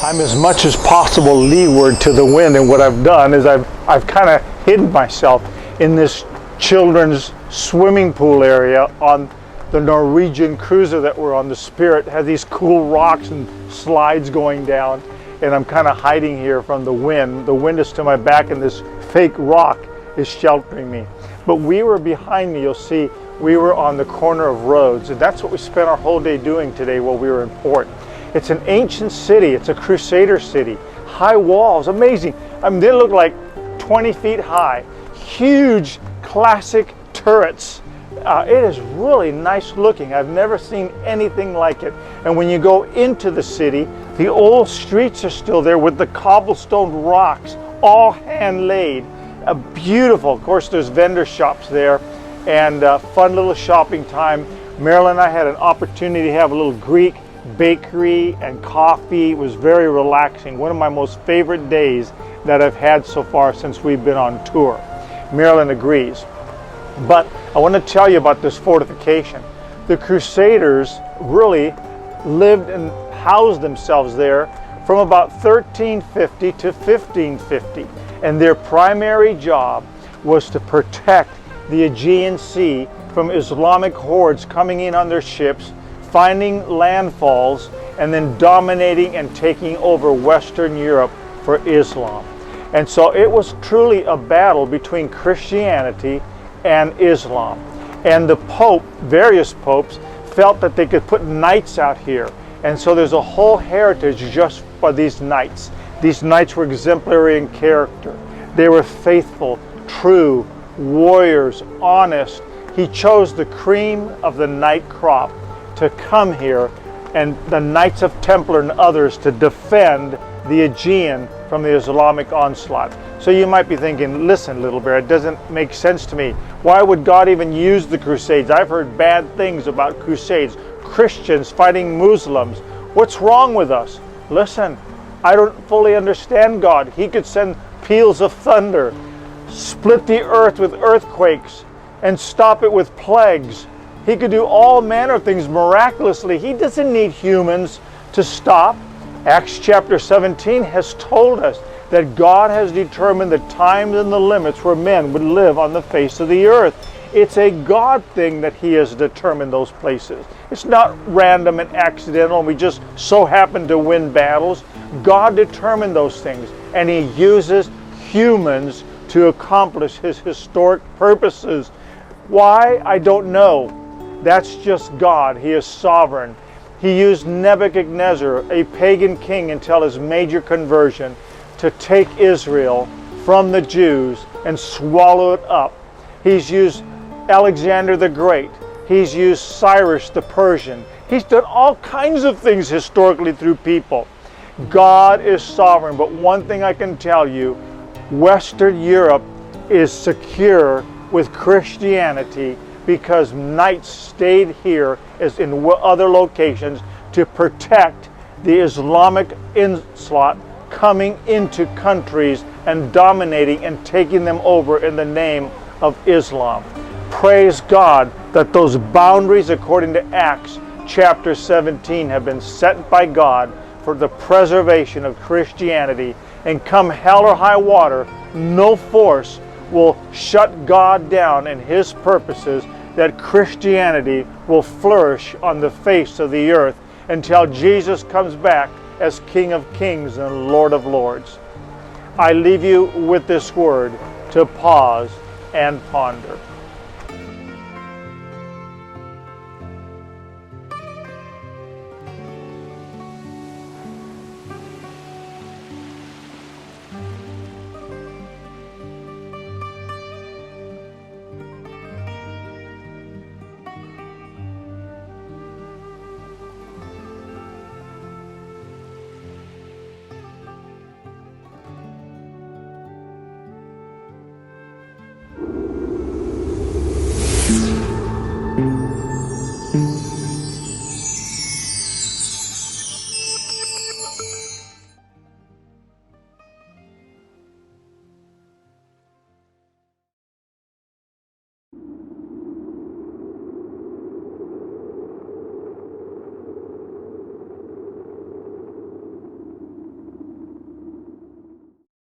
I'm as much as possible leeward to the wind, and what I've done is I've kind of hidden myself in this children's swimming pool area on the Norwegian cruiser that we're on. The Spirit has these cool rocks and slides going down, and I'm kind of hiding here from the wind. The wind is to my back, and this fake rock is sheltering me. But we were behind me, you'll see, we were on the corner of Rhodes, and that's what we spent our whole day doing today while we were in port. It's an ancient city. It's a Crusader city. High walls, amazing. I mean, they look like 20 feet high. Huge classic turrets. It is really nice looking. I've never seen anything like it. And when you go into the city, the old streets are still there with the cobblestone rocks, all hand laid. Beautiful. Of course, there's vendor shops there, and fun little shopping time. Marilyn and I had an opportunity to have a little Greek bakery and coffee. It was very relaxing. One of my most favorite days that I've had so far since we've been on tour. Marilyn agrees. But I want to tell you about this fortification. The Crusaders really lived and housed themselves there from about 1350 to 1550. And their primary job was to protect the Aegean Sea from Islamic hordes coming in on their ships, finding landfalls, and then dominating and taking over Western Europe for Islam. And so it was truly a battle between Christianity and Islam. And the Pope, various popes, felt that they could put knights out here. And so there's a whole heritage just for these knights. These knights were exemplary in character. They were faithful, true, warriors, honest. He chose the cream of the knight crop to come here, and the Knights of Templar and others to defend the Aegean from the Islamic onslaught. So you might be thinking, listen, little bear, it doesn't make sense to me. Why would God even use the Crusades? I've heard bad things about Crusades. Christians fighting Muslims. What's wrong with us? Listen, I don't fully understand God. He could send peals of thunder, split the earth with earthquakes, and stop it with plagues. He could do all manner of things miraculously. He doesn't need humans to stop. Acts chapter 17 has told us that God has determined the times and the limits where men would live on the face of the earth. It's a God thing that He has determined those places. It's not random and accidental and we just so happen to win battles. God determined those things, and He uses humans to accomplish His historic purposes. Why? I don't know. That's just God. He is sovereign. He used Nebuchadnezzar, a pagan king, until his major conversion, to take Israel from the Jews and swallow it up. He's used Alexander the Great. He's used Cyrus the Persian. He's done all kinds of things historically through people. God is sovereign, but one thing I can tell you, Western Europe is secure with Christianity because knights stayed here as in other locations to protect the Islamic onslaught coming into countries and dominating and taking them over in the name of Islam. Praise God that those boundaries, according to Acts chapter 17, have been set by God for the preservation of Christianity. And come hell or high water, no force will shut God down in His purposes, that Christianity will flourish on the face of the earth until Jesus comes back as King of Kings and Lord of Lords. I leave you with this word to pause and ponder.